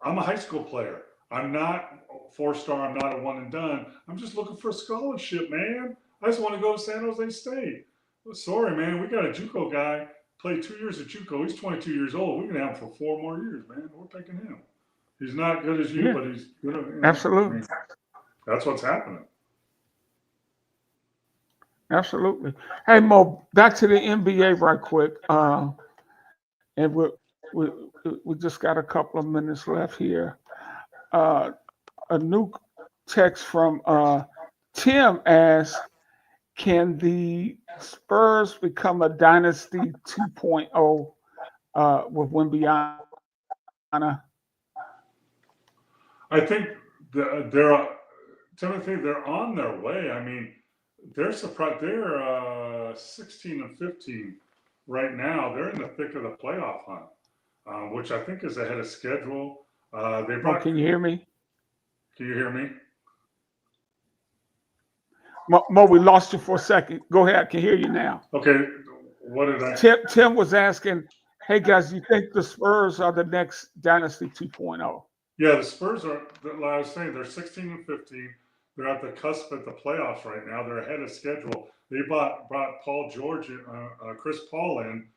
I'm a high school player. I'm not a 4-star. I'm not a one and done. I'm just looking for a scholarship, man. I just want to go to San Jose State. Well, sorry, man. We got a JUCO guy, played 2 years at JUCO. He's 22 years old. We can have him for 4 more years, man. We're picking him. He's not good as you, but he's good. Absolutely. I mean, that's what's happening. Absolutely. Hey, Mo, back to the NBA right quick. And we just got a couple of minutes left here. A new text from Tim asks, can the Spurs become a dynasty 2.0 with Wembanyama? I think Timothy, they're on their way. I mean, they're surprised. They're 16 and 15 right now. They're in the thick of the playoff hunt, which I think is ahead of schedule. Can you hear me? Can you hear me? Mo, we lost you for a second. Go ahead. I can hear you now. Okay. What did I? Tim was asking, hey, guys, you think the Spurs are the next dynasty 2.0? Yeah, the Spurs are, like I was saying, they're 16 and 15. They're at the cusp of the playoffs right now. They're ahead of schedule. They brought Paul George, Chris Paul in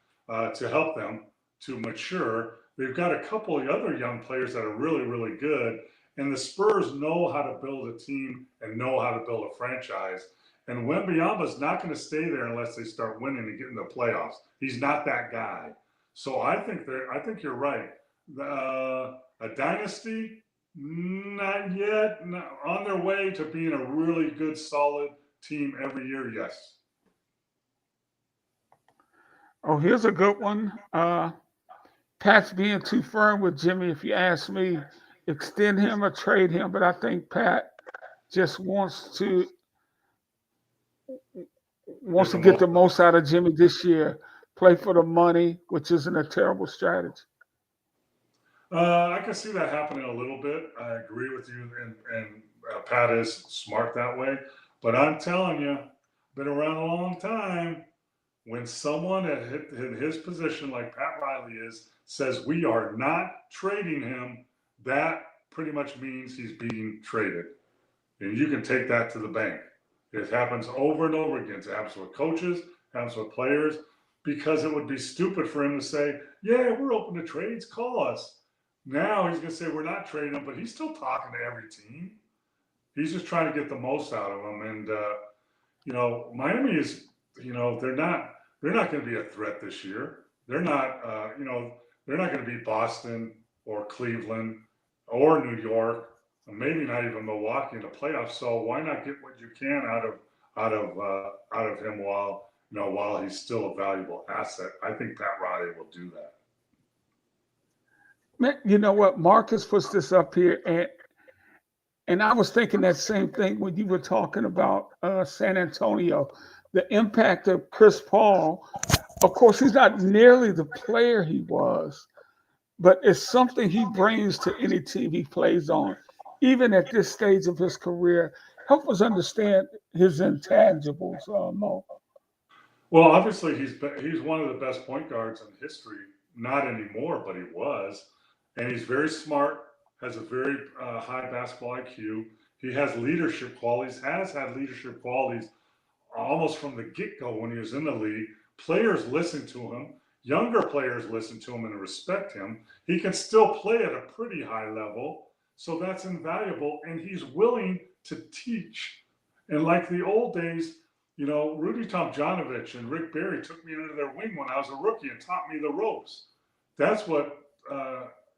to help them to mature. They've got a couple of other young players that are really, really good. And the Spurs know how to build a team and know how to build a franchise. And Wembanyama's not going to stay there unless they start winning and get in the playoffs. He's not that guy. So I think you're right. A dynasty, not yet. No, on their way to being a really good, solid team every year, yes. Oh, here's a good one. Pat's being too firm with Jimmy, if you ask me. Extend him or trade him, but I think Pat just wants to get the most out of Jimmy this year. Play for the money, which isn't a terrible strategy. I can see that happening a little bit. I agree with you, and Pat is smart that way. But I'm telling you, been around a long time. When someone at his position, like Pat Riley is, says we are not trading him, that pretty much means he's being traded. And you can take that to the bank. It happens over and over again. It happens with coaches, it happens with players, because it would be stupid for him to say, yeah, we're open to trades, call us. Now he's going to say we're not trading him, but he's still talking to every team. He's just trying to get the most out of them. And, Miami is, they're not going to be a threat this year. They're not, they're not going to be Boston or Cleveland or New York, or maybe not even Milwaukee in the playoffs. So why not get what you can out of him while he's still a valuable asset? I think Pat Riley will do that. Man, you know what? Marcus puts this up here, and I was thinking that same thing when you were talking about San Antonio. The impact of Chris Paul, of course, he's not nearly the player he was, but it's something he brings to any team he plays on, even at this stage of his career. Help us understand his intangibles, Mo. Well, obviously, he's one of the best point guards in history. Not anymore, but he was. And he's very smart, has a very high basketball IQ. He has leadership qualities, has had leadership qualities almost from the get-go when he was in the league. Players listen to him. Younger players listen to him and respect him. He can still play at a pretty high level, so that's invaluable. And he's willing to teach. And like the old days, Rudy Tomjanovich and Rick Barry took me under their wing when I was a rookie and taught me the ropes. That's what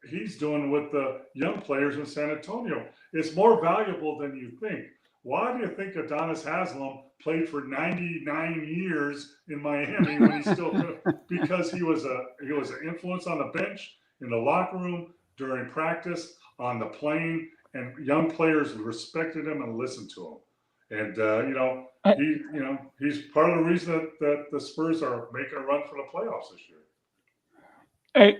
he's doing with the young players in San Antonio. It's more valuable than you think. Why do you think Adonis Haslam played for 99 years in Miami when he still could? Because he was an influence on the bench, in the locker room, during practice, on the plane, and young players respected him and listened to him. And he's part of the reason that the Spurs are making a run for the playoffs this year.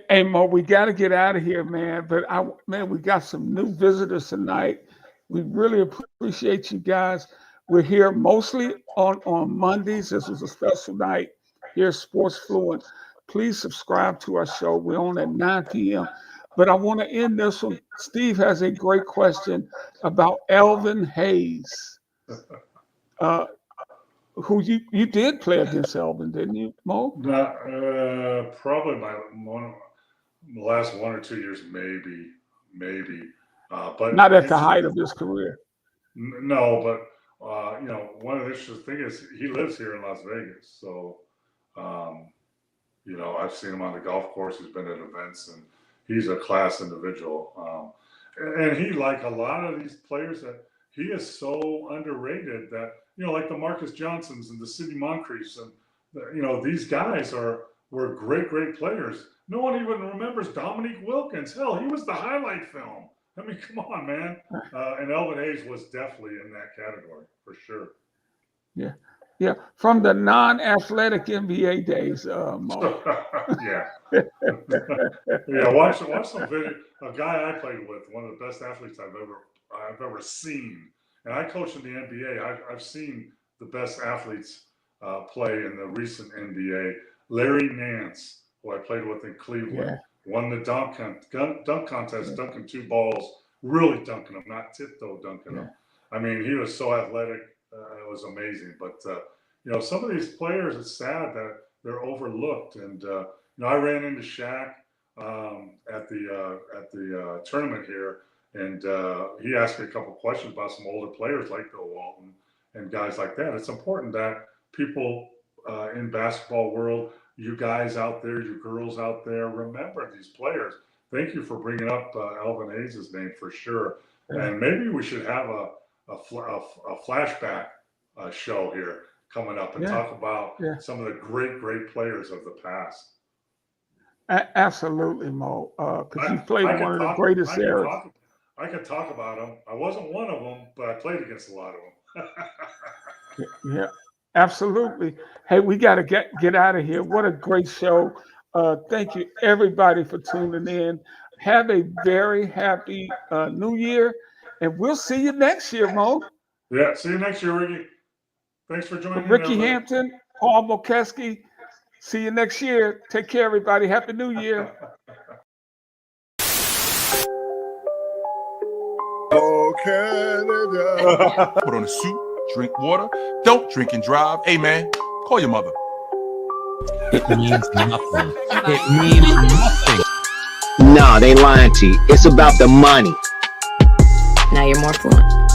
Hey, Mo, we got to get out of here, man. But we got some new visitors tonight. We really appreciate you guys. We're here mostly on Mondays. This was a special night here at Sports Fluent. Please subscribe to our show. We're on at 9 p.m. But I want to end this one. Steve has a great question about Elvin Hayes, who you did play against Elvin, didn't you, Mo? Probably the last 1 or 2 years, maybe. But not at the height of his career. No, but one of the interesting things is he lives here in Las Vegas, so I've seen him on the golf course. He's been at events, and he's a class individual. And he, like a lot of these players, that he is so underrated that like the Marcus Johnsons and the Sidney Moncriefs, and these guys were great players. No one even remembers Dominique Wilkins. Hell, he was the highlight film. I mean, come on, man. And Elvin Hayes was definitely in that category for sure. Yeah. From the non-athletic NBA days, Mo. Yeah. Yeah. Watch some video. A guy I played with, one of the best athletes I've ever seen. And I coached in the NBA. I've seen the best athletes play in the recent NBA. Larry Nance, who I played with in Cleveland, won the dunk contest, dunking 2 balls, really dunking them, not tiptoe dunking them. I mean, he was so athletic. It was amazing. But, some of these players, it's sad that they're overlooked. And, I ran into Shaq at the tournament here. And he asked me a couple questions about some older players like Bill Walton and guys like that. It's important that people in basketball world, you guys out there, you girls out there, remember these players. Thank you for bringing up Elvin Hayes' name for sure. And maybe we should have a flashback show here coming up and talk about some of the great players of the past. Absolutely, Mo. Because he played one of the greatest eras. I could talk about them. I wasn't one of them, but I played against a lot of them. Yeah, absolutely. Hey, we got to get out of here. What a great show. Thank you, everybody, for tuning in. Have a very happy New Year, and we'll see you next year, Mo. Yeah, see you next year, Ricky. Thanks for joining me. Ricky Hampton, Paul Mokeski. See you next year. Take care, everybody. Happy New Year. Oh, Canada. Put on a suit, drink water. Don't drink and drive. Hey, man, call your mother. It means nothing. It means nothing. Nah, they lying to you. It's about the money. Now you're more fluent.